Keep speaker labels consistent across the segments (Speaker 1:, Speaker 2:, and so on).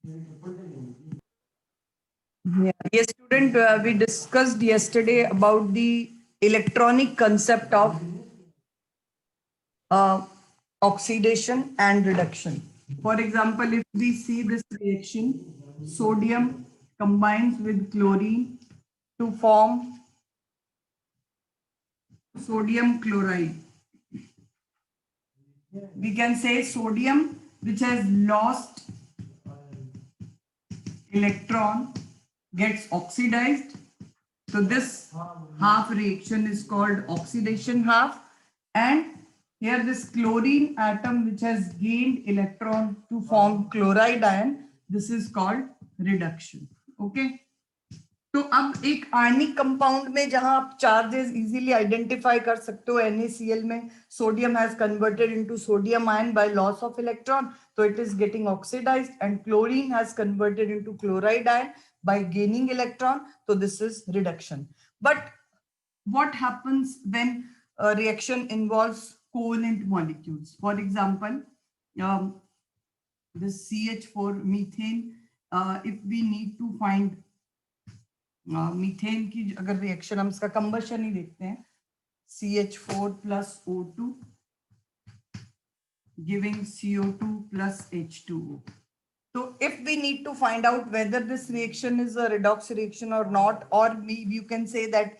Speaker 1: Yeah. Yes, student, we discussed yesterday about the electronic concept of uh, oxidation and reduction. For example, if we see this reaction, sodium combines with chlorine to form sodium chloride. We can say sodium which has lost electron gets oxidized. So this half reaction is called oxidation half, and here this chlorine atom which has gained electron to form chloride ion, this is called reduction. Okay. तो अब एक ionic compound में जहां आप charges easily identify कर सकते हो, NaCl में sodium has converted into sodium ion by loss of electron, तो it is getting oxidised, and chlorine has converted into chloride ion by gaining electron, तो this is reduction. But what happens when a reaction involves covalent molecules? For example, this CH4 methane, if we need to find methane की अगर reaction, हम इसका combustion ही देखते हैं, CH4 plus O2 giving CO2 plus H2O. So if we need to find out whether this reaction is a redox reaction or not, or you can say that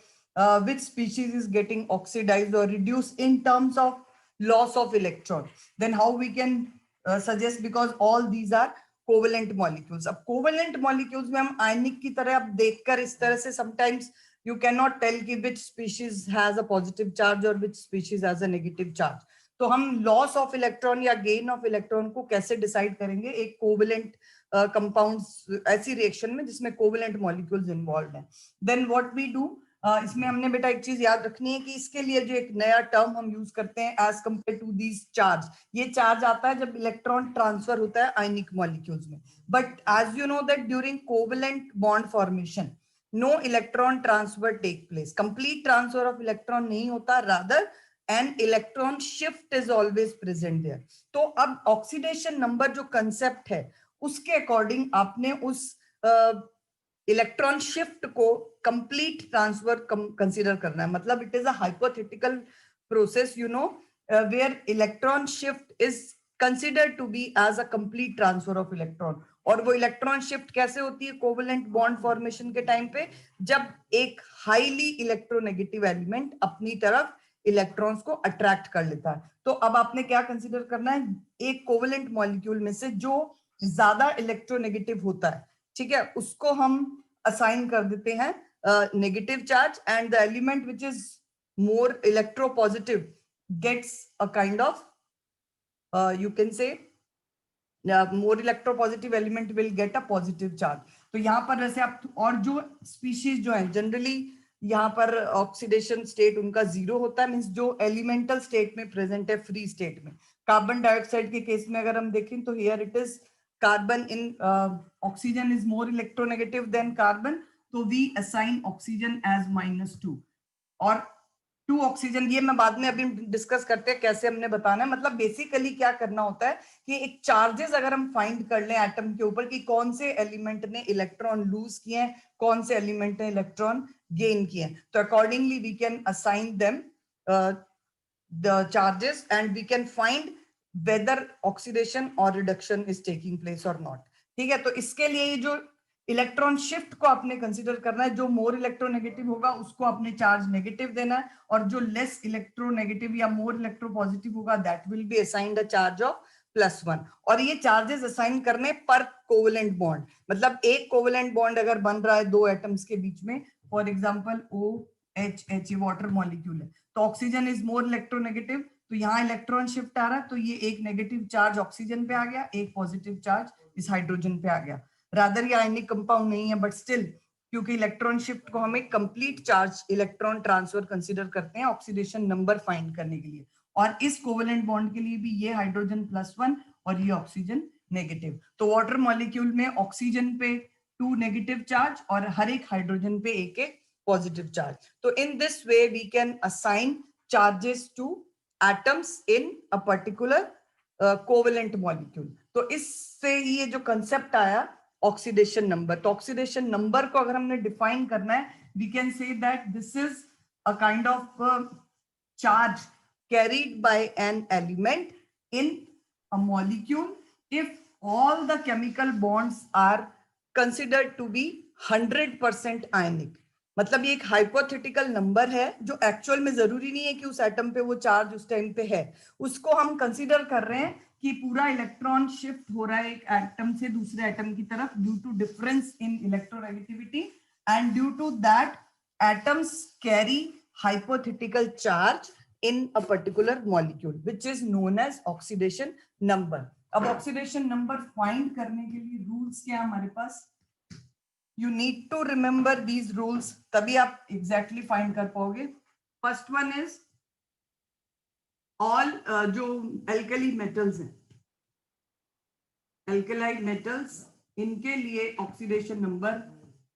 Speaker 1: which species is getting oxidized or reduced in terms of loss of electron, then how we can suggest, because all these are covalent molecules. अब covalent molecules में हम आयनिक की तरह अब देखकर इस तरह से sometimes you can not tell कि which species has a positive charge और which species has a negative charge. तो हम लॉस ऑफ इलेक्ट्रॉन या गेन ऑफ इलेक्ट्रॉन को कैसे डिसाइड करेंगे? एक कोवेलेंट कंपाउंड्स, ऐसी रिएक्शन में जिसमें कोवेलेंट मॉलिक्यूल्स इन्वॉल्व हैं. देन व्हाट वी डू, इसमें हमने बेटा एक चीज याद रखनी है कि इसके लिए जो एक नया टर्म हम यूज करते हैं as compare to these charge, ये चार्ज आता है जब इलेक्ट्रॉन ट्रांसफर होता है आयनिक मॉलिक्यूल्स में. But as you know that during covalent bond formation no electron transfer take place. Complete transfer of electron नहीं होता, rather an electron shift is always present there. तो अब ऑक्सीडेशन नंबर जो concept है उसके according आपने उस इलेक्ट्रॉन शिफ्ट को कंप्लीट ट्रांसफर कंसीडर करना है. मतलब it is a hypothetical process, you know, where electron shift is considered to be as a complete transfer of electron. और वो इलेक्ट्रॉन शिफ्ट कैसे होती है कोवेलेंट बॉन्ड फॉर्मेशन के टाइम पे? जब एक हाईली इलेक्ट्रोनेगेटिव एलिमेंट अपनी तरफ इलेक्ट्रॉन्स को अट्रैक्ट कर लेता है. तो अब आपने क्या कंसीडर करना है? एक कोवेलेंट मॉलिक्यूल में से जो ज्यादा इलेक्ट्रोनेगेटिव होता है, ठीक है, उसको हम असाइन कर देते हैं negative charge, and the element which is more electropositive gets a kind of, you can say more electropositive element will get a positive charge. तो यहाँ पर वैसे आप, और जो स्पीशीज जो है जनरली यहाँ पर ऑक्सीडेशन स्टेट उनका जीरो होता है, मीन्स जो एलिमेंटल स्टेट में प्रेजेंट है फ्री स्टेट में. कार्बन डाइऑक्साइड के केस में अगर हम देखें तो here it is carbon in oxygen is more electronegative than carbon, तो वी असाइन ऑक्सीजन एज -2 और 2 ऑक्सीजन. ये मैं बाद में अभी डिस्कस करते हैं कैसे हमने बताना है. मतलब बेसिकली क्या करना होता है कि एक चार्जेस अगर हम फाइंड कर लें एटम के ऊपर कि कौन से एलिमेंट ने इलेक्ट्रॉन लूज किए हैं, कौन से एलिमेंट ने इलेक्ट्रॉन गेन किए हैं, तो accordingly we can assign them the charges and we can find whether oxidation और रिडक्शन इज टेकिंग प्लेस और नॉट. ठीक है, तो इसके लिए ये जो इलेक्ट्रॉन शिफ्ट को आपने कंसीडर करना है, जो मोर इलेक्ट्रोनेगेटिव होगा उसको आपने चार्ज नेगेटिव देना है, और जो लेस इलेक्ट्रोनेगेटिव या मोर इलेक्ट्रोपॉजिटिव होगा that will B assigned a charge of +1. और ये चार्जेस असाइन करने पर कोवेलेंट बॉन्ड. मतलब एक कोवेलेंट बॉन्ड अगर बन रहा है दो एटम्स के बीच में, for example OH water molecule है, तो ऑक्सीजन इज मोर इलेक्ट्रोनेगेटिव, तो यहाँ इलेक्ट्रॉन शिफ्ट आ रहा है, तो ये एक नेगेटिव चार्ज ऑक्सीजन पे आ गया, एक पॉजिटिव चार्ज इस हाइड्रोजन पे आ गया. रादर ये आयनिक कंपाउंड नहीं है, बट स्टिल क्योंकि इलेक्ट्रॉन शिफ्ट को हम एक complete charge electron transfer consider करते हैं ऑक्सीडेशन नंबर फाइंड करने के लिए. और इस कोवेलेंट बॉन्ड के लिए भी ये हाइड्रोजन +1 और ये ऑक्सीजन नेगेटिव. तो वाटर मॉलिक्यूल में ऑक्सीजन पे 2 नेगेटिव चार्ज और हर एक हाइड्रोजन पे एक पॉजिटिव चार्ज. तो in this way we can assign charges to atoms in a particular covalent molecule. तो इससे ही ये जो कंसेप्ट आया ऑक्सीडेशन नंबर। तो ऑक्सीडेशन नंबर को अगर हमने डिफाइन करना है, we can say that this is a kind of charge carried by an element in a molecule if all the chemical bonds are considered to be 100% ionic। मतलब ये एक hypothetical number है जो एक्चुअल में जरूरी नहीं है कि उस एटम पे वो चार्ज उस टाइम पे है, उसको हम कंसीडर कर रहे हैं कि पूरा इलेक्ट्रॉन शिफ्ट हो रहा है एक एटम से दूसरे एटम की तरफ due to difference in electronegativity and due to that atoms carry hypothetical charge in a particular molecule which is known as oxidation number। अब oxidation number find करने के लिए rules क्या है हमारे पास? You need to remember these rules, तभी आप exactly find कर पाओगे। First one is all जो alkali metals हैं, alkali metals, इनके लिए oxidation number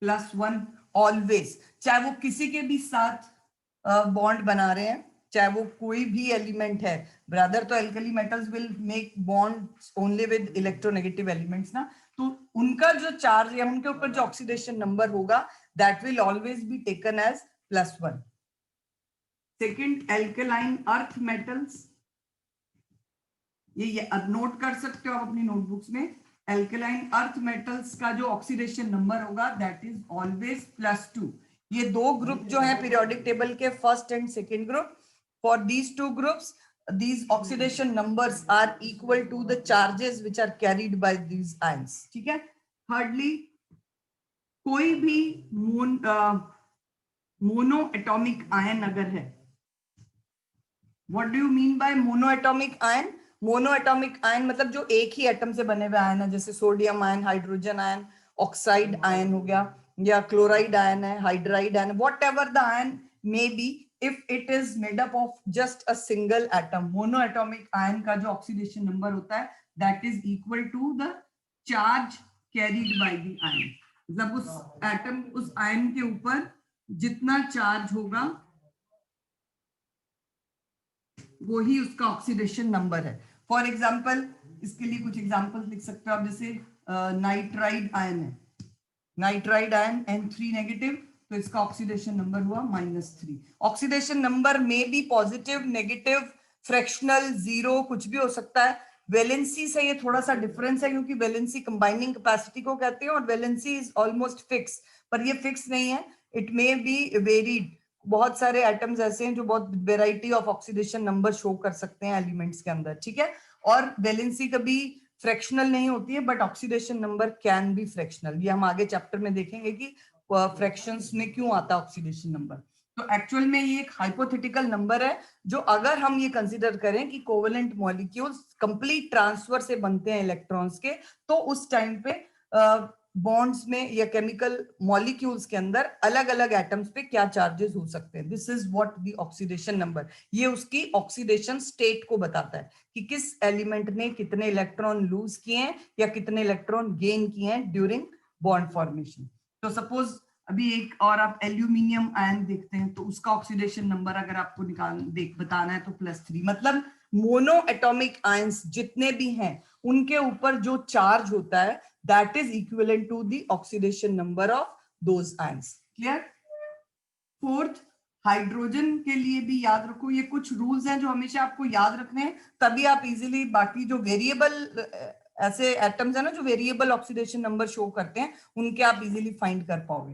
Speaker 1: +1 ऑलवेज, चाहे वो किसी के भी साथ बॉन्ड बना रहे हैं, चाहे वो कोई भी एलिमेंट है। ब्रदर तो alkali metals will make bonds only with electronegative elements ना, तो उनका जो चार्ज या उनके ऊपर जो ऑक्सीडेशन नंबर होगा that will always be taken as +1। Second, alkaline earth metals, ये अब नोट कर सकते हो आप अपनी नोटबुक्स में। एल्कलाइन अर्थ मेटल्स का जो ऑक्सीडेशन नंबर होगा दैट इज ऑलवेज +2। ये दो ग्रुप जो है पीरियोडिक टेबल के first and second group, for these two groups these oxidation numbers are equal to the charges which are carried by these ions। ठीक है। thirdly, कोई भी मोनो एटॉमिक आयन अगर है, what do you mean by mono atomic ion? Mono atomic ion मतलब जो एक ही atom से बने हुए आयन है, जैसे sodium ion, hydrogen ion, oxide ion हो गया, या क्लोराइड आयन है, hydride ion, what ever the ion may be, if it is made up of just a single atom, monoatomic ion का जो oxidation number होता है that is equal to the charge carried by the ion। जब उस atom उस ion के ऊपर जितना चार्ज होगा वो ही उसका ऑक्सीडेशन नंबर है। फॉर एग्जाम्पल, इसके लिए कुछ एग्जाम्पल लिख सकते हो आप, जैसे नाइट्राइड आयन है, नाइट्राइड आयन N3 नेगेटिव, तो इसका ऑक्सीडेशन नंबर हुआ -3। ऑक्सीडेशन नंबर में भी पॉजिटिव, नेगेटिव, फ्रैक्शनल, जीरो, कुछ भी हो सकता है। वैलेंसी से ये थोड़ा सा डिफरेंस है क्योंकि वैलेंसी कंबाइनिंग कैपेसिटी को कहते हैं और वैलेंसी इज ऑलमोस्ट फिक्स, पर ये फिक्स नहीं है, इट मे बी वेरीड। बहुत सारे एटम्स ऐसे हैं जो बहुत variety of oxidation number show कर सकते हैं एलिमेंट्स के अंदर। ठीक है। और वैलेंसी कभी फ्रैक्शनल नहीं होती है but oxidation number can be fractional. ये हम आगे चैप्टर में देखेंगे कि फ्रैक्शंस में क्यों आता है ऑक्सीडेशन नंबर। तो एक्चुअल में ये एक हाइपोथेटिकल नंबर है जो अगर हम ये कंसीडर करें कि कोवेलेंट मॉलिक्यूल्स कंप्लीट ट्रांसफर से बनते हैं इलेक्ट्रॉन्स के, तो उस टाइम पे बॉन्ड्स में या केमिकल मॉलिक्यूल्स के अंदर अलग अलग एटम्स पे क्या चार्जेस हो सकते हैं। This is what the oxidation number, ये उसकी ऑक्सीडेशन स्टेट को बताता है कि किस एलिमेंट ने कितने इलेक्ट्रॉन लूज किए हैं या कितने इलेक्ट्रॉन गेन किए हैं ड्यूरिंग बॉन्ड फॉर्मेशन। तो सपोज अभी एक और आप एल्यूमिनियम आयन देखते हैं तो उसका ऑक्सीडेशन नंबर अगर आपको बताना है तो +3। मतलब मोनो एटॉमिक आयंस जितने भी हैं उनके ऊपर जो चार्ज होता है that is equivalent to the oxidation number of those ions. Clear? Fourth, hydrogen के लिए भी याद रखो, ये कुछ रूल्स हैं जो हमेशा आपको याद रखने हैं, तभी आप इजीली बाकी जो वेरिएबल ऐसे एटम्स है ना जो वेरिएबल ऑक्सीडेशन नंबर शो करते हैं उनके आप इजीली फाइंड कर पाओगे।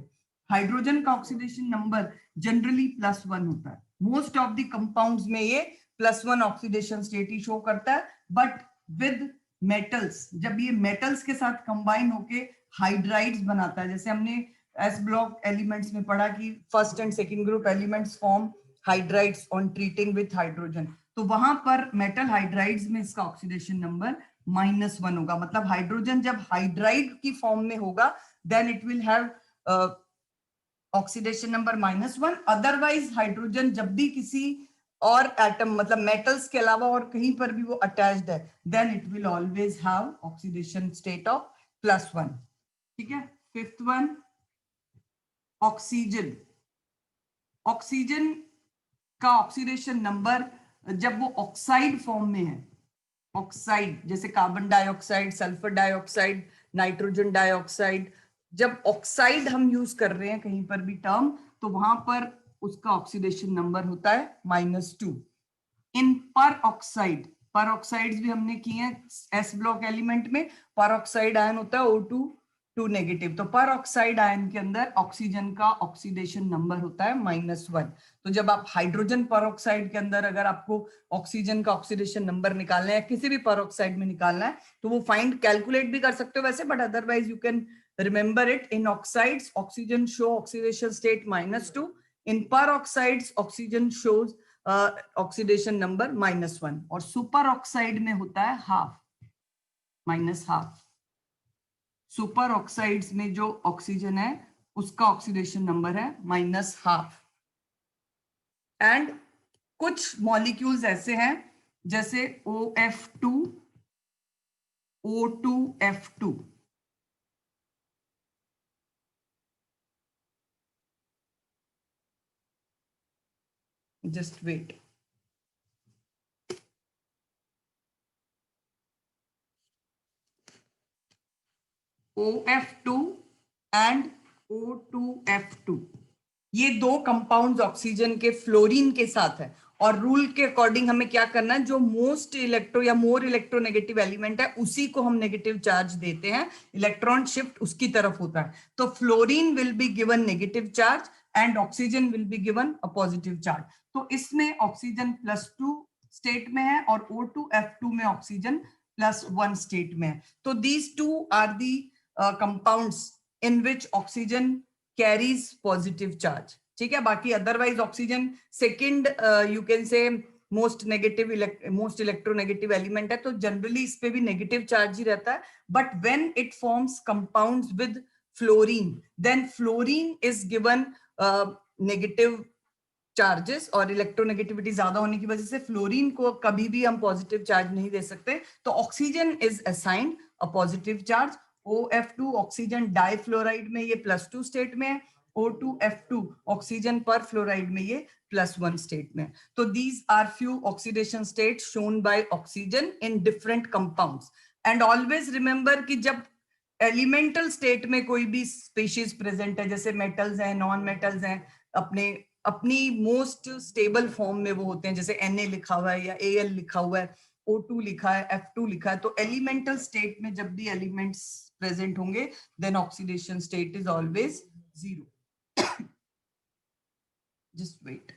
Speaker 1: हाइड्रोजन का ऑक्सीडेशन नंबर जनरली +1 होता है। मोस्ट ऑफ द कंपाउंड्स में ये +1 ऑक्सीडेशन स्टेट ही शो करता है, बट विद मेटल्स, जब ये मेटल्स के साथ कंबाइन होके हाइड्राइड्स बनाता है, जैसे हमने एस ब्लॉक एलिमेंट्स में पढ़ा कि first and second group elements form hydrides on treating with hydrogen, तो वहां पर मेटल हाइड्राइड्स में इसका ऑक्सीडेशन नंबर -1 होगा। मतलब हाइड्रोजन जब हाइड्राइड की फॉर्म में होगा then it will have oxidation number -1। Otherwise hydrogen जब भी किसी और एटम मतलब मेटल्स के अलावा और कहीं पर भी वो अटैच्ड है then it will always have oxidation state of +1। ठीक है। Fifth one, oxygen. ऑक्सीजन का ऑक्सीडेशन नंबर जब वो ऑक्साइड फॉर्म में है ऑक्साइड, जैसे carbon dioxide, sulphur dioxide, nitrogen dioxide, जब ऑक्साइड हम यूज कर रहे हैं कहीं पर भी टर्म, तो वहां पर उसका ऑक्सीडेशन नंबर होता है -2 इन पर ऑक्साइड। पर ऑक्साइड्स भी हमने किए हैं एस ब्लॉक एलिमेंट में, पर ऑक्साइड आयन होता है O2 2 नेगेटिव, तो पर ऑक्साइड आयन के अंदर ऑक्सीजन का ऑक्सीडेशन नंबर होता है -1। तो जब आप हाइड्रोजन पर ऑक्साइड के अंदर अगर आपको ऑक्सीजन का ऑक्सीडेशन नंबर निकालना है या किसी भी पर ऑक्साइड में निकालना है, तो वो फाइंड कैलकुलेट भी कर सकते हो वैसे, but otherwise you can remember it. In oxides oxygen show oxidation state -2, इन पर oxides oxygen shows oxidation number -1, और सुपर ऑक्साइड में होता है -12। सुपर ऑक्साइड्स में जो ऑक्सीजन है उसका ऑक्सीडेशन नंबर है -12। एंड कुछ मॉलिक्यूल्स ऐसे हैं जैसे OF2, O2F2, just wait, OF2 and O2F2, ये दो कंपाउंड्स ऑक्सीजन के फ्लोरीन के साथ है, और रूल के अकॉर्डिंग हमें क्या करना है, जो मोस्ट इलेक्ट्रो या मोर इलेक्ट्रोनेगेटिव एलिमेंट है उसी को हम नेगेटिव चार्ज देते हैं, इलेक्ट्रॉन शिफ्ट उसकी तरफ होता है। तो fluorine will be given negative charge and oxygen will be given a positive charge. तो इसमें ऑक्सीजन +2 स्टेट में है और O2F2 में ऑक्सीजन +1 स्टेट में है। तो these two are the compounds in which oxygen carries positive charge, ठीक है। बाकी otherwise oxygen second you can say most electronegative element है, तो जनरली इस पे भी नेगेटिव चार्ज ही रहता है। But when it forms compounds with fluorine, then fluorine is given negative charges, और इलेक्ट्रोनेगेटिविटी ज्यादा होने की वजह से फ्लोरीन को कभी भी हम पॉजिटिव चार्ज नहीं दे सकते, तो oxygen is assigned a positive charge. OF2 oxygen difluoride में ये +2 स्टेट में है, O2F2 ऑक्सीजन पर फ्लोराइड में ये +1 स्टेट में। तो these are few oxidation state shown by oxygen in different compounds. And always remember कि जब एलिमेंटल स्टेट में कोई भी स्पीशीज प्रेजेंट है, जैसे मेटल्स हैं, नॉन मेटल्स हैं, अपनी मोस्ट स्टेबल फॉर्म में वो होते हैं, जैसे Na लिखा हुआ है या Al लिखा हुआ है, O2 लिखा है, F2 लिखा है, तो एलिमेंटल स्टेट में जब भी एलिमेंट्स प्रेजेंट होंगे, then oxidation state is always 0। Just wait.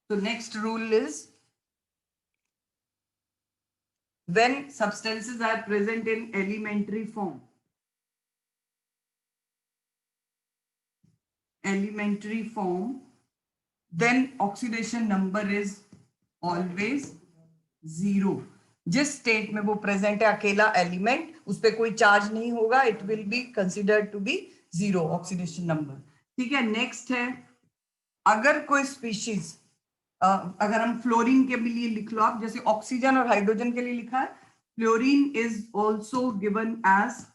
Speaker 1: So next rule is, when substances are present in elementary form, then oxidation number is always 0। जिस स्टेट में वो प्रेजेंट है अकेला एलिमेंट, उस पर कोई चार्ज नहीं होगा, it will be considered to be 0 oxidation number, ठीक है। नेक्स्ट है, अगर कोई स्पीशीज, अगर हम फ्लोरीन के लिए लिख लो आप, जैसे ऑक्सीजन और हाइड्रोजन के लिए लिखा है, fluorine is also given as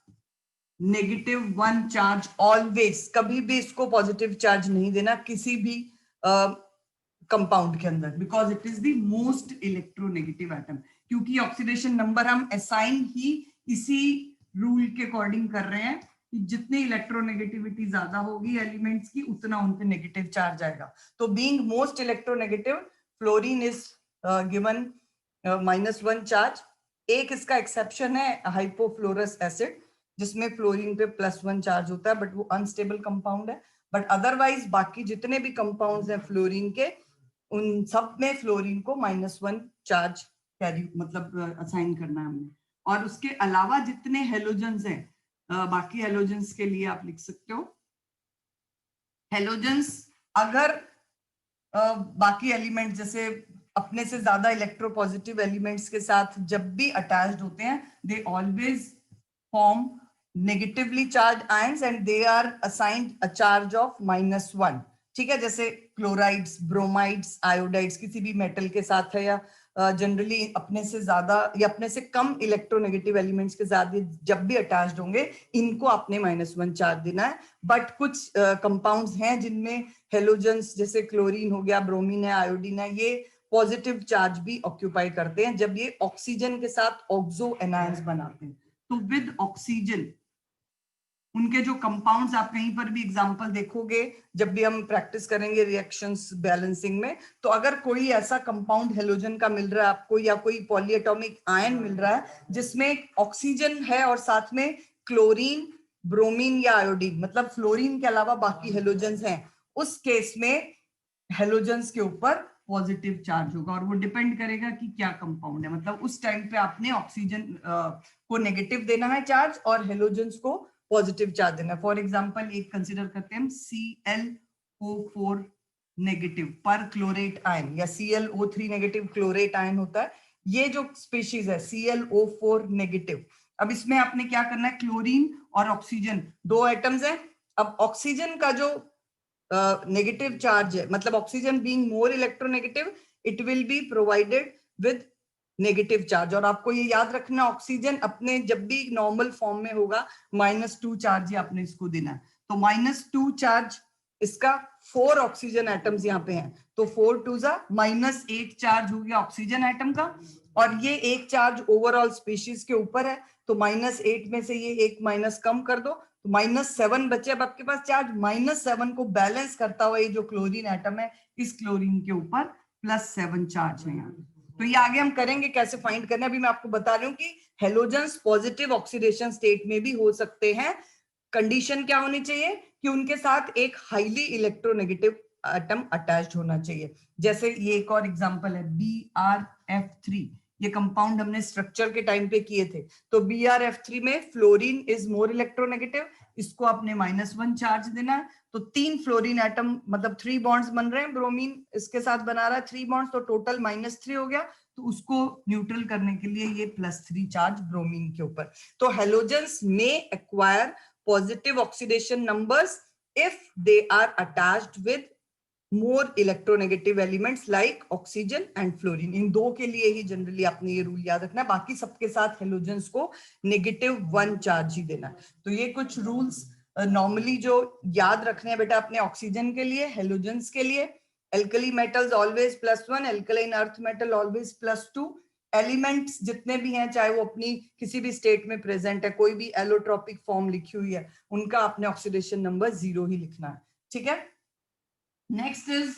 Speaker 1: -1 charge always, कभी भी इसको पॉजिटिव चार्ज नहीं देना किसी भी कंपाउंड के अंदर, because it is the most electronegative atom. क्योंकि ऑक्सीडेशन नंबर हम असाइन ही इसी रूल के अकॉर्डिंग कर रहे हैं कि जितनी इलेक्ट्रोनेगेटिविटी ज्यादा होगी एलिमेंट्स की, उतना उन पे नेगेटिव चार्ज आएगा। तो being most electronegative, fluorine is given -1 charge. एक इसका एक्सेप्शन है हाइपोफ्लोरस एसिड, जिसमें फ्लोरीन पे +1 चार्ज होता है, बट वो अनस्टेबल कंपाउंड है। बट अदरवाइज बाकी जितने भी कंपाउंड्स हैं फ्लोरीन के, उन सब में फ्लोरीन को -1 चार्ज कैरी, मतलब असाइन करना है हमने। और उसके अलावा जितने हेलोजेंस हैं, बाकी हेलोजेंस के लिए आप लिख सकते हो, हेलोजेंस अगर बाकी एलिमेंट जैसे अपने से ज्यादा इलेक्ट्रोपॉजिटिव एलिमेंट्स के साथ जब भी अटैच्ड होते हैं, they always form negatively charge ions and they are assigned a charge of -1, ठीक है। जैसे क्लोराइड्स, ब्रोमाइड्स, आयोडाइड्स किसी भी मेटल के साथ है, या जनरली अपने से ज्यादा या अपने से कम इलेक्ट्रोनेगेटिव एलिमेंट्स के साथ जब भी अटैच्ड होंगे इनको आपने -1 चार्ज देना है। बट कुछ कंपाउंड्स हैं जिनमें हेलोजेंस जैसे क्लोरीन हो गया, ब्रोमीन है, आयोडीन है, ये पॉजिटिव चार्ज भी ऑक्यूपाई करते हैं जब ये ऑक्सीजन के साथ ऑक्सो एनायंस बनाते हैं। तो विद ऑक्सीजन उनके जो कंपाउंड्स आप कहीं पर भी एग्जांपल देखोगे जब भी हम प्रैक्टिस करेंगे रिएक्शंस बैलेंसिंग में, तो अगर कोई ऐसा कंपाउंड हेलोजन का मिल रहा है आपको या कोई पॉलीएटॉमिक आयन मिल रहा है जिसमें ऑक्सीजन है और साथ में क्लोरीन, ब्रोमीन या आयोडीन, मतलब फ्लोरीन के अलावा बाकी हेलोजेंस हैं, उस केस में हेलोजेंस के ऊपर पॉजिटिव चार्ज होगा और वो डिपेंड करेगा कि क्या कंपाउंड है। मतलब उस टाइम पे आपने ऑक्सीजन को नेगेटिव देना है चार्ज और हेलोजेंस को पॉजिटिव चार्ज देना है। फॉर एग्जांपल एक कंसिडर करते हैं हम ClO4 नेगेटिव पर क्लोरेट आयन या ClO3 नेगेटिव क्लोरेट आयन होता है। ये जो स्पीशीज है ClO4 नेगेटिव, अब इसमें आपने क्या करना है, क्लोरीन और ऑक्सीजन दो एटम्स हैं। अब ऑक्सीजन का जो नेगेटिव चार्ज है, मतलब oxygen being more electronegative, it will be provided with negative charge. और आपको ये याद रखना ऑक्सीजन अपने जब भी नॉर्मल फॉर्म में होगा -2 चार्ज ही आपने इसको देना है। तो -2 चार्ज इसका 4 ऑक्सीजन एटम्स यहाँ पे हैं, तो 4 2 -8 चार्ज हो गया ऑक्सीजन एटम का, और ये एक चार्ज ओवरऑल स्पीशीज के ऊपर है, तो -8 में से ये एक माइनस कम कर दो तो -7 बचे। अब आपके पास चार्ज -7 को बैलेंस करता हुआ ये जो क्लोरीन एटम है, इस क्लोरीन के ऊपर +7 चार्ज है यहाँ। तो ये आगे हम करेंगे कैसे फाइंड करना है। अभी मैं आपको बता रही हूँ कि हेलोजेंस पॉजिटिव ऑक्सीडेशन स्टेट में भी हो सकते हैं। कंडीशन क्या होनी चाहिए कि उनके साथ एक हाईली इलेक्ट्रोनेगेटिव एटम अटैच्ड होना चाहिए। जैसे ये एक और एग्जांपल है BrF3, ये कंपाउंड हमने स्ट्रक्चर के टाइम पे किए थे। तो BrF3 में फ्लोरीन इज मोर इलेक्ट्रोनेगेटिव, इसको आपने -1 चार्ज देना है। तो 3 फ्लोरीन एटम मतलब 3 बॉन्ड्स बन रहे हैं, ब्रोमीन इसके साथ बना रहा है 3 बॉन्ड्स, तो टोटल -3 हो गया। तो उसको न्यूट्रल करने के लिए ये +3 चार्ज ब्रोमीन के ऊपर। तो हेलोजेंस में acquire positive oxidation numbers if they are attached with more electronegative elements like oxygen and fluorine। इन दो के लिए ही जनरली आपने ये रूल याद रखना है, बाकी सबके साथ हेलोजेंस को -1 चार्ज ही देना है। तो ये कुछ रूल्स नॉर्मली जो याद रखने हैं बेटा अपने ऑक्सीजन के लिए, हेलोजेंस के लिए। Alkali metals always +1, alkaline earth metal always +2। Elements जितने भी हैं चाहे वो अपनी किसी भी स्टेट में प्रेजेंट है, कोई भी एलोट्रोपिक फॉर्म लिखी हुई है, उनका आपने ऑक्सीडेशन नंबर 0 ही लिखना है। ठीक है, नेक्स्ट इज,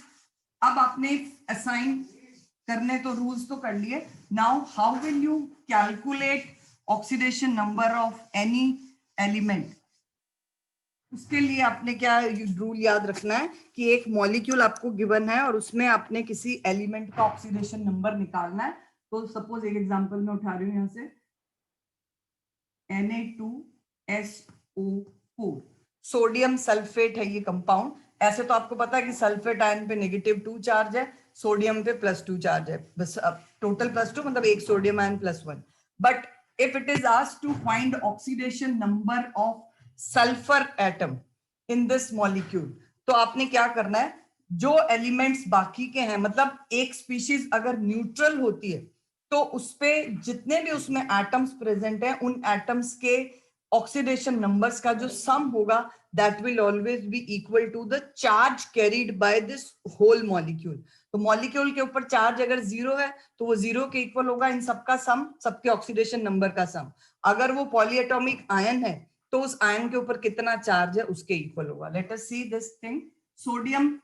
Speaker 1: अब आपने असाइन करने तो रूल्स तो कर लिए, now how will you calculate oxidation number of any element. उसके लिए आपने क्या रूल याद रखना है कि एक मॉलिक्यूल आपको गिवन है और उसमें आपने किसी एलिमेंट का ऑक्सीडेशन नंबर निकालना है। तो सपोज एक एग्जांपल में उठा रही हूं यहां से Na2SO4, सोडियम सल्फेट है ये कंपाउंड। ऐसे तो आपको पता है कि सल्फेट आयन पे -2 चार्ज है, सोडियम पे +2 चार्ज है, बस अब टोटल +2 मतलब एक sodium ion +1। But if it is asked to find oxidation number of sulphur atom in this molecule, तो आपने क्या करना है, जो एलिमेंट्स बाकी के हैं, मतलब एक स्पीशीज अगर न्यूट्रल होती है तो उसपे जितने भी उसमें एटम्स प्रेजेंट हैं, उन एटम्स के ऑक्सीडेशन नंबर्स का जो सम होगा that will always be equal to the charge carried by this whole molecule. तो मॉलिक्यूल के ऊपर चार्ज अगर 0 है तो वो 0 के इक्वल होगा इन सबका सम, सबके ऑक्सीडेशन नंबर का सम। अगर वो पॉलीएटॉमिक आयन है तो उस आयन के ऊपर कितना चार्ज है उसके इक्वल होगा। Let us see this thing. Sodium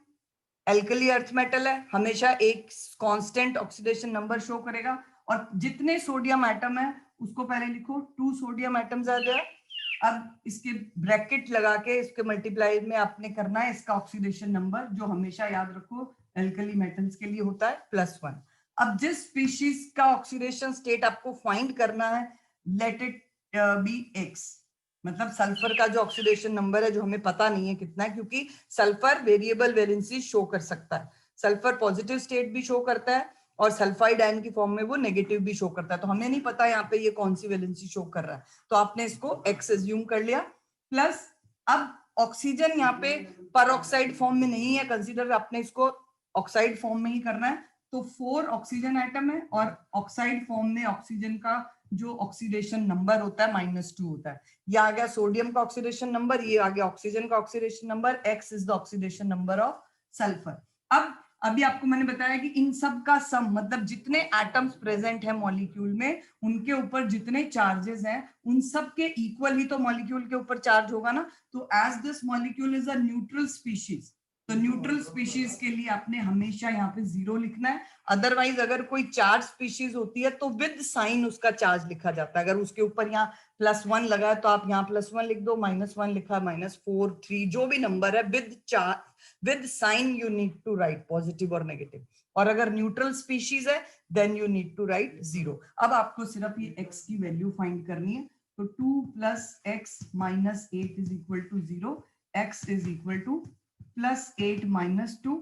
Speaker 1: alkali earth metal है, हमेशा एक कांस्टेंट ऑक्सीडेशन नंबर शो करेगा, और जितने सोडियम एटम है उसको पहले लिखो 2 सोडियम एटम्स आ जाए। अब इसके ब्रैकेट लगा के इसके मल्टीप्लाई में आपने करना है इसका ऑक्सीडेशन नंबर, जो हमेशा याद रखो एल्कली मेटल्स के लिए होता है +1। अब जिस स्पीशीज का ऑक्सीडेशन स्टेट आपको फाइंड करना है, लेट इट बी X, मतलब सल्फर का जो ऑक्सीडेशन नंबर है जो हमें पता नहीं है कितना है, क्योंकि सल्फर वेरिएबल वैलेंसी शो कर सकता है। सल्फर पॉजिटिव स्टेट भी शो करता है और सल्फाइड आयन की फॉर्म में वो नेगेटिव भी शो करता है। तो हमें नहीं पता यहाँ पे ये कौन सी वैलेंसी शो कर रहा है, तो आपने इसको X एज्यूम कर लिया। प्लस अब ऑक्सीजन यहाँ पे पर ऑक्साइड फॉर्म में नहीं है कंसिडर, आपने इसको ऑक्साइड फॉर्म में ही करना है। तो 4 ऑक्सीजन एटम है और ऑक्साइड फॉर्म में ऑक्सीजन का जो ऑक्सीडेशन नंबर होता है -2 होता है। ये आ गया सोडियम का ऑक्सीडेशन नंबर, ये आ गया ऑक्सीजन का oxidation number, x is the oxidation number of sulphur. अब अभी आपको मैंने बताया कि इन सब का सम मतलब जितने एटम्स प्रेजेंट है मॉलिक्यूल में उनके ऊपर जितने चार्जेस हैं उन सब के इक्वल ही तो मॉलिक्यूल के ऊपर चार्ज होगा ना। तो as this molecule is a neutral species, तो न्यूट्रल स्पीशीज के लिए आपने हमेशा यहाँ पे 0 लिखना है। अदरवाइज अगर कोई चार्ज स्पीशीज होती है तो विद साइन उसका चार्ज लिखा जाता है। अगर उसके ऊपर यहाँ +1 लगा है तो आप यहाँ +1 लिख दो, -1 लिखा, -4 3 जो भी नंबर है with charge with sign you need to write positive और नेगेटिव। और अगर न्यूट्रल स्पीशीज है then you need to write 0। अब आपको सिर्फ ये x की वैल्यू फाइंड करनी है। तो 2 + x - 8 is equal to 0, x is equal to +8 - 2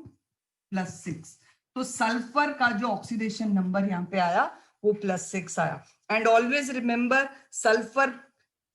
Speaker 1: +6। तो सल्फर का जो ऑक्सीडेशन नंबर यहाँ पे आया वो +6 आया। And always remember sulphur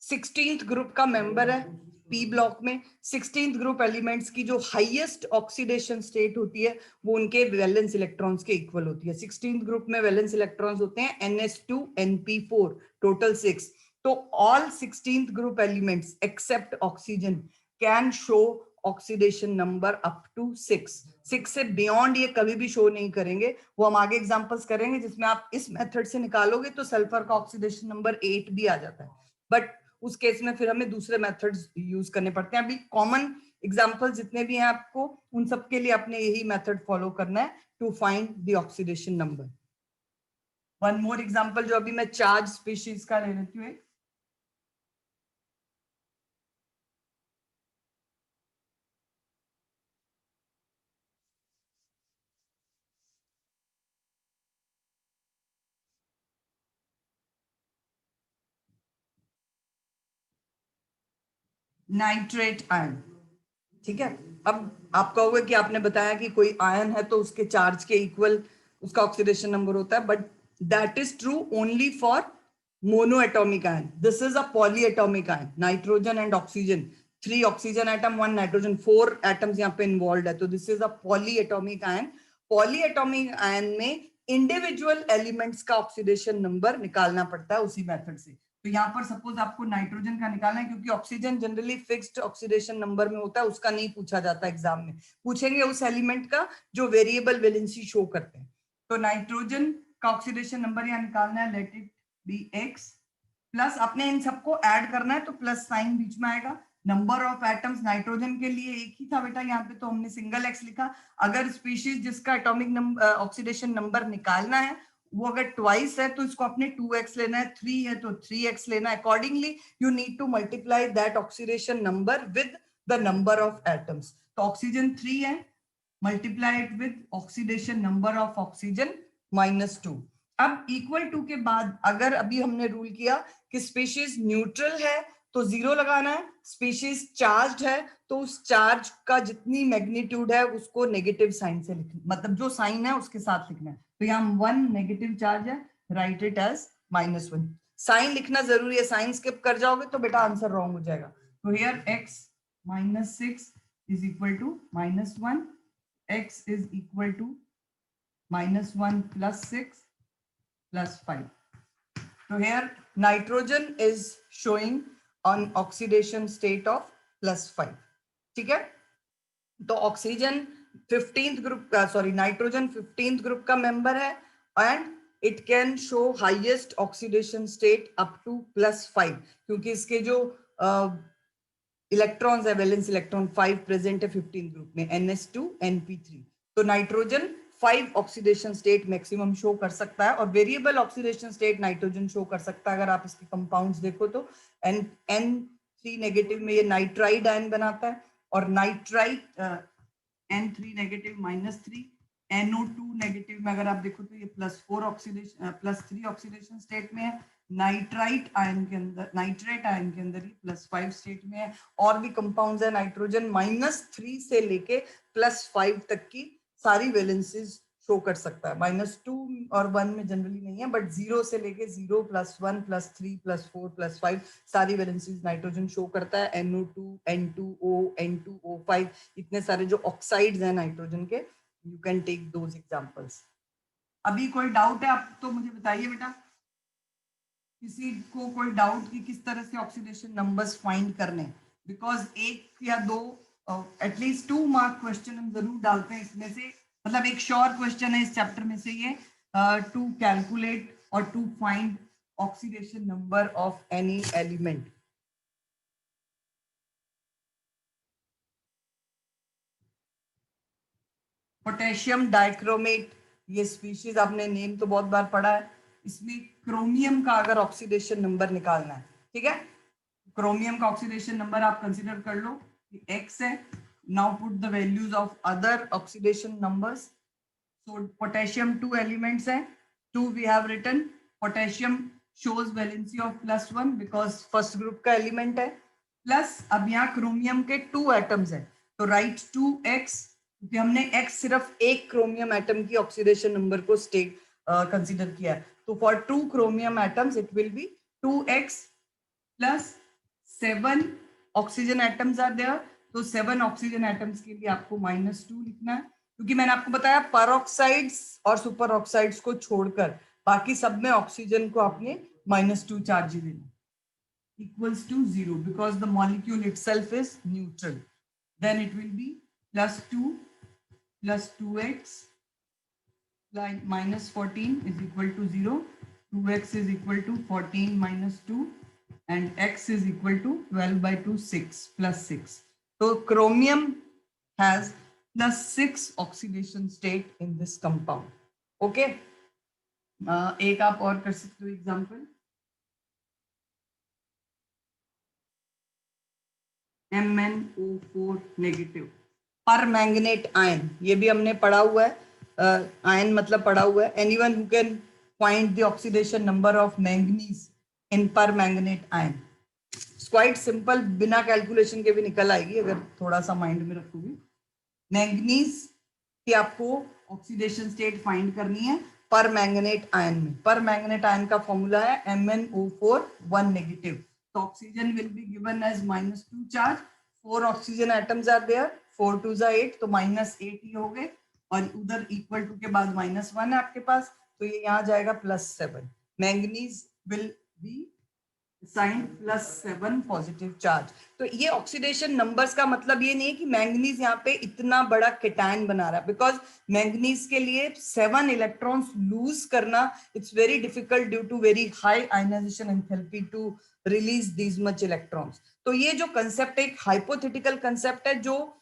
Speaker 1: 16th group का मेंबर है पी ब्लॉक में। 16th ग्रुप एलिमेंट्स की जो हाईएस्ट ऑक्सीडेशन स्टेट होती है वो उनके वैलेंस इलेक्ट्रॉन्स के इक्वल होती है। 16th ग्रुप में वैलेंस इलेक्ट्रॉन्स होते हैं NH2 NP4 टोटल 6। तो all 16th group elements except oxygen can show oxidation number up to 6 से बियॉन्ड ये कभी भी शो नहीं करेंगे। वो हम आगे एग्जांपल्स करेंगे जिसमें आप इस मेथड से निकालोगे तो सल्फर का ऑक्सीडेशन नंबर 8 भी आ जाता है, बट उस केस में फिर हमें दूसरे मेथड्स यूज करने पड़ते हैं। अभी कॉमन एग्जांपल जितने भी हैं आपको उन सब के लिए आपने यही मेथड फॉलो करना है to find the oxidation number. One more example जो अभी मैं चार्ज स्पीशीज का ले लेती हूँ। नाइट्रेट आयन, ठीक है। अब आप कहोगे कि आपने बताया कि कोई आयन है तो उसके चार्ज के इक्वल उसका ऑक्सीडेशन नंबर होता है, but that is true only for monoatomic ion. This is a polyatomic ion, nitrogen and oxygen, 3 oxygen atom 1 nitrogen, 4 atoms यहाँ पे इन्वॉल्व है, तो this is a polyatomic ion. Polyatomic ion में individual elements का oxidation number निकालना पड़ता है उसी मेथड से। तो यहाँ पर सपोज आपको नाइट्रोजन का निकालना है, क्योंकि oxygen generally fixed oxidation number में होता है, उसका नहीं पूछा जाता एग्जाम में, पूछेंगे उस एलिमेंट का जो वेरिएबल वैलेंसी शो करते हैं। तो नाइट्रोजन का ऑक्सीडेशन नंबर यहाँ निकालना है, let it be x plus, आपने इन सबको ऐड करना है तो प्लस साइन बीच में आएगा। नंबर ऑफ एटम्स नाइट्रोजन के लिए एक ही था बेटा, यहाँ पे तो हमने सिंगल x लिखा। अगर स्पीशीज जिसका एटॉमिक नंबर ऑक्सीडेशन नंबर निकालना है वो अगर ट्वाइस है तो इसको आपने 2x लेना है, 3 है तो 3x लेना है। Accordingly you need to multiply that oxidation number with the number of atoms. तो ऑक्सीजन 3 है, multiply it with oxidation number of oxygen -2। अब इक्वल टू के बाद अगर अभी हमने रूल किया कि स्पीशीज न्यूट्रल है तो 0 लगाना है, स्पीशीज चार्ज है तो उस चार्ज का जितनी मैग्नीट्यूड है उसको नेगेटिव साइन से लिखना, मतलब जो साइन है उसके साथ लिखना है। तो यहाँ 1 नेगेटिव चार्ज है, राइट इट एज -1। साइन लिखना जरूरी है, साइन स्किप कर जाओगे तो बेटा आंसर रॉन्ग हो जाएगा। तो here x -6 is equal to -1, x is equal to -1 + 6 + 5. So here nitrogen is showing on oxidation state of +5. ठीक है, तो ऑक्सीजन 15th ग्रुप का, सॉरी नाइट्रोजन 15th ग्रुप का मेंबर है and it can show highest oxidation state up to +5, क्योंकि इसके जो electrons है वैलेंस इलेक्ट्रॉन 5 प्रेजेंट है 15 ग्रुप में, NH2 NP3। तो nitrogen 5 oxidation state maximum show कर सकता है और variable oxidation state nitrogen show कर सकता है। अगर आप इसके कंपाउंड्स देखो तो N3 नेगेटिव में ये नाइट्राइड आयन बनाता है और nitrite N3 negative -3, NO2 negative में अगर आप देखो तो ये +4 ऑक्सीडेशन +3 ऑक्सीडेशन स्टेट में है। नाइट्राइट आयन के अंदर, नाइट्रेट आयन के अंदर ही +5 स्टेट में है। और भी कंपाउंड्स है, नाइट्रोजन -3 से लेके +5 तक की सारी वैलेंसीज शो कर सकता है। -2 और 1 में जनरली नहीं है, बट 0 से लेके 0 +1 +3 +4 +5 सारी वैलेंसीज नाइट्रोजन शो करता है। NO2 N2O N2O5 इतने सारे जो ऑक्साइड्स हैं नाइट्रोजन के, you can take those examples. अभी कोई डाउट है आप तो मुझे बताइए बेटा, किसी को कोई डाउट कि किस तरह से ऑक्सीडेशन नंबर्स फाइंड करने, बिकॉज एक या दो एटलीस्ट 2 मार्क क्वेश्चन हम जरूर डालते हैं इसमें से, मतलब एक श्योर क्वेश्चन है इस चैप्टर में से ये, टू कैलकुलेट और to find oxidation number of any element. Potassium dichromate, ये स्पीशीज आपने नेम तो बहुत बार पढ़ा है, इसमें क्रोमियम का अगर ऑक्सीडेशन नंबर निकालना है, ठीक है, क्रोमियम का ऑक्सीडेशन नंबर आप कंसीडर कर लो कि x है। Now put the values of other oxidation numbers. So potassium 2 elements है, 2 we have written. Potassium shows valency of +1 because first group का एलिमेंट है, प्लस अब यहाँ क्रोमियम के 2 एटम्स है, तो राइट 2x, क्योंकि हमने x सिर्फ एक क्रोमियम एटम की ऑक्सीडेशन नंबर को स्टेट कंसीडर किया है, तो for 2 chromium atoms it will be 2x plus 7 oxygen atoms are there, तो 7 ऑक्सीजन एटम्स के लिए आपको -2 लिखना है, क्योंकि मैंने आपको बताया परऑक्साइड्स और सुपर ऑक्साइड्स को छोड़कर बाकी सब में ऑक्सीजन को आपने -2 चार्ज ही देना, equals to 0 because the molecule itself is neutral. Then it will be +2 plus 2x like -14 is equal to 0. 2x is equal to 14 minus 2 and x is equal to 12 by 2, 6 plus 6. So chromium has +6 oxidation state in this compound. Okay. एक आप और कर सकते हो example, MnO4 negative पर manganate ion, ये भी हमने पढ़ा हुआ है, आयन मतलब पढ़ा हुआ है। Anyone who can find the oxidation number of manganese in permanganate ion, quite simple, बिना कैलकुलेशन के भी निकल आएगी अगर थोड़ा सा माइंड में रखोगे। मैंगनीज की आपको ऑक्सीडेशन स्टेट फाइंड करनी है पर मैंगनेट आयन में। पर मैंगनेट आयन का फॉर्मूला है MnO4 1 negative, so oxygen will be given as -2 charge, 4 oxygen atoms are there, 4 2s are 8, तो -8 ही हो गए, और उधर इक्वल टू के बाद -1 है आपके पास, तो ये यहाँ जाएगा +7। Manganese will be sign +7 positive charge. तो ये ऑक्सीडेशन नंबर्स का मतलब ये नहीं है कि मैंगनीज यहाँ पे इतना बड़ा केटायन बना रहा है, बिकॉज मैंगनीज के लिए 7 इलेक्ट्रॉन्स लूज करना it's very difficult due to very high ionisation enthalpy to release these much electrons. तो ये जो कंसेप्ट एक हाइपोथेटिकल कंसेप्ट है, जो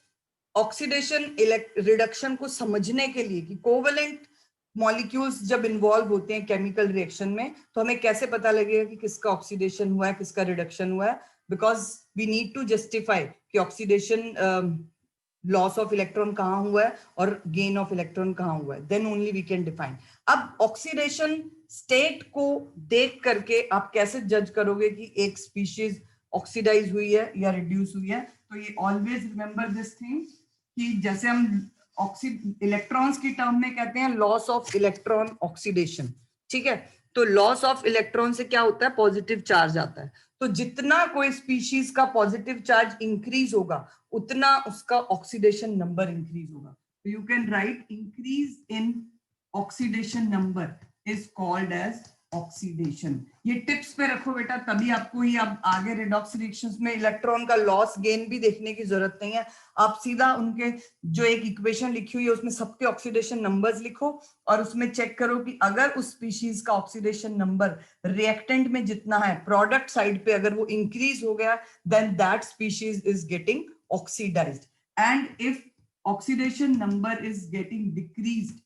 Speaker 1: ऑक्सीडेशन रिडक्शन को समझने के लिए कि कोवेलेंट मॉलिक्यूल्स जब इन्वॉल्व होते हैं केमिकल रिएक्शन में, तो हमें कैसे पता लगेगा कि किसका ऑक्सीडेशन हुआ है किसका रिडक्शन हुआ है, because we need to justify कि ऑक्सीडेशन लॉस ऑफ इलेक्ट्रॉन कहाँ हुआ है और गेन ऑफ इलेक्ट्रॉन कहाँ हुआ है, then only we can define. अब ऑक्सीडेशन स्टेट को देख करके आप कैसे जज करोगे कि एक स्पीशीज ऑक्सीडाइज हुई है या रिड्यूस हुई है, तो ये ऑलवेज रिमेंबर दिस थिंग कि जैसे हम इलेक्ट्रॉन्स की टर्म में कहते हैं लॉस ऑफ इलेक्ट्रॉन ऑक्सीडेशन, ठीक है, तो लॉस ऑफ इलेक्ट्रॉन से क्या होता है, पॉजिटिव चार्ज आता है, तो जितना कोई स्पीशीज का पॉजिटिव चार्ज इंक्रीज होगा उतना उसका ऑक्सीडेशन नंबर इंक्रीज होगा, तो you can write increase in oxidation number is called as oxidation. ये टिप्स पे रखो बेटा, तभी आपको ये अब आगे रिडॉक्स रिएक्शंस में इलेक्ट्रॉन का लॉस गेन भी देखने की जरूरत नहीं है, आप सीधा उनके जो एक इक्वेशन लिखी हुई है उसमें सबके ऑक्सीडेशन नंबर्स लिखो और उसमें चेक करो कि अगर उस स्पीशीज का ऑक्सीडेशन नंबर रिएक्टेंट में जितना है प्रोडक्ट साइड पे अगर वो इंक्रीज हो गया, then that species is getting oxidised, and if oxidation number is getting decreased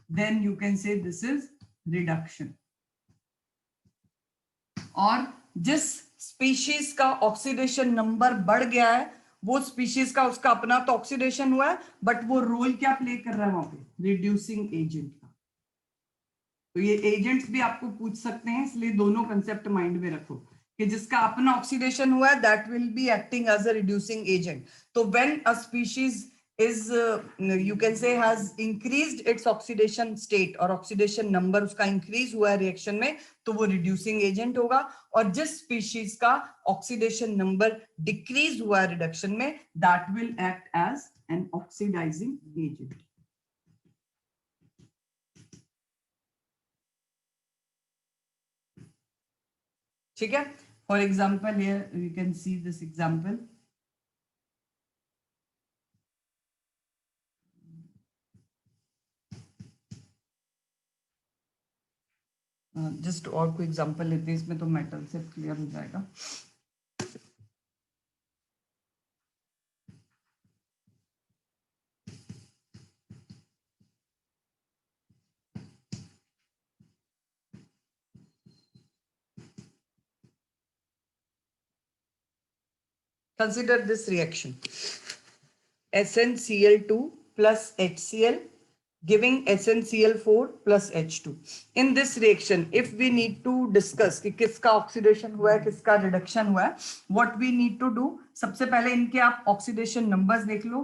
Speaker 1: then you can say this is reduction। और जिस स्पीशीज का ऑक्सीडेशन नंबर बढ़ गया है वो स्पीशीज का उसका अपना तो ऑक्सीडेशन हुआ है, बट वो रोल क्या प्ले कर रहा है वहां पे, रिड्यूसिंग एजेंट का। तो ये एजेंट्स भी आपको पूछ सकते हैं, इसलिए दोनों कंसेप्ट माइंड में रखो कि जिसका अपना ऑक्सीडेशन हुआ है that will be acting as a reducing agent. तो when a species is you can say has increased its oxidation state और oxidation number उसका increase हुआ है रिएक्शन में, तो वो reducing agent होगा, और जिस species का oxidation number decrease हुआ है रिडक्शन में that will act as an oxidizing agent। ठीक है. For example, here you can see this example. Just और कोई एग्जांपल लेते हैं, इसमें तो मेटल से क्लियर हो जाएगा. Consider this reaction. SnCl2 plus HCl giving SnCl4 plus H2. In this reaction, if we need to discuss कि किसका oxidation हुआ है, किसका reduction हुआ है, what we need to do, सबसे पहले इनके आप oxidation numbers देख लो.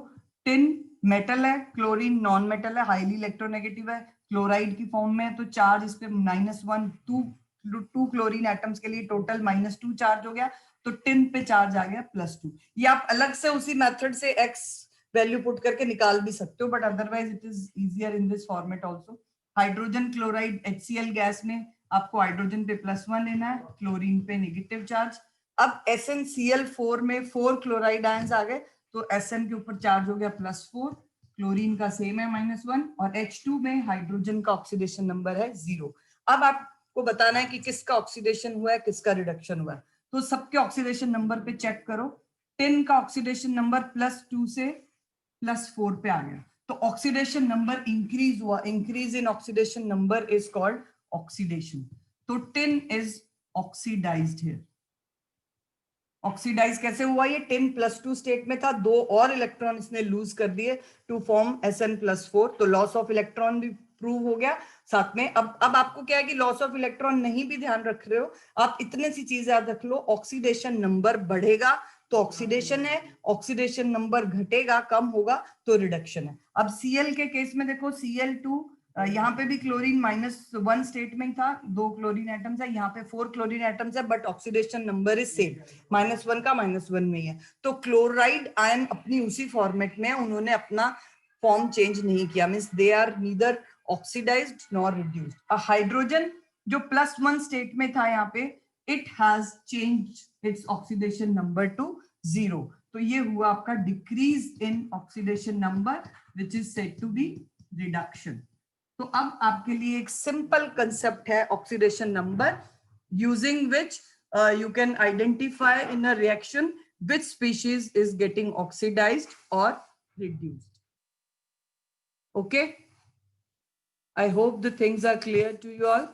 Speaker 1: Tin metal है, chlorine non metal है, highly electronegative है, chloride की form में है, तो charge इस पे -1, 2 क्लोरीन एटम्स के लिए टोटल -2 चार्ज हो गया, तो टिन पे चार्ज आ गया +2. ये आप अलग से उसी मेथड से x वैल्यू पुट करके निकाल भी सकते हो, but otherwise it is easier in this format also. Hydrogen chloride HCl gas में आपको हाइड्रोजन पे +1 लेना है, क्लोरीन पे नेगेटिव चार्ज. अब SnCl4 में 4 क्लोराइड आयंस आ गए, तो Sn के ऊपर चार्ज हो गया +4, क्लोरीन का सेम है -1, और H2 में हाइड्रोजन का ऑक्सीडेशन नंबर है 0. अब आपको बताना है कि किसका ऑक्सीडेशन हुआ है, किसका रिडक्शन हुआ है. तो सबके ऑक्सीडेशन नंबर पे चेक करो. टिन का ऑक्सीडेशन नंबर +2 से +4 पे आ गया, तो ऑक्सीडेशन नंबर इंक्रीज हुआ. Increase in oxidation number is called oxidation. तो tin is oxidised here. Oxidise कैसे हुआ? ये टिन +2 स्टेट में था, 2 और इलेक्ट्रॉन इसने लूज कर दिए टू फॉर्म Sn+4, तो लॉस ऑफ इलेक्ट्रॉन भी प्रूव हो गया साथ में. अब आपको क्या है कि लॉस ऑफ इलेक्ट्रॉन नहीं भी ध्यान रख रहे हो, आप इतने सी चीज याद रख लो. ऑक्सीडेशन नंबर बढ़ेगा तो ऑक्सीडेशन है, ऑक्सीडेशन नंबर घटेगा, कम होगा तो रिडक्शन है. अब Cl के केस में देखो, Cl2 यहाँ पे भी क्लोरीन -1 स्टेट में था, 2 क्लोरीन एटम्स है, यहाँ पे 4 क्लोरीन एटम्स है, but oxidation number is same, -1 का -1 में ही है. तो क्लोराइड आयन अपनी उसी फॉर्मेट में, उन्होंने अपना फॉर्म चेंज नहीं किया, means they are neither oxidised nor reduced. Hydrogen जो +1 स्टेट में था यहाँ पे, it has changed its oxidation number to 0. तो ये हुआ आपका decrease in oxidation number, which is said to be reduction. तो अब आपके लिए एक सिंपल कंसेप्ट है oxidation number, using which you can identify in a reaction which species is getting oxidized or reduced. Okay, I hope the things are clear to you all.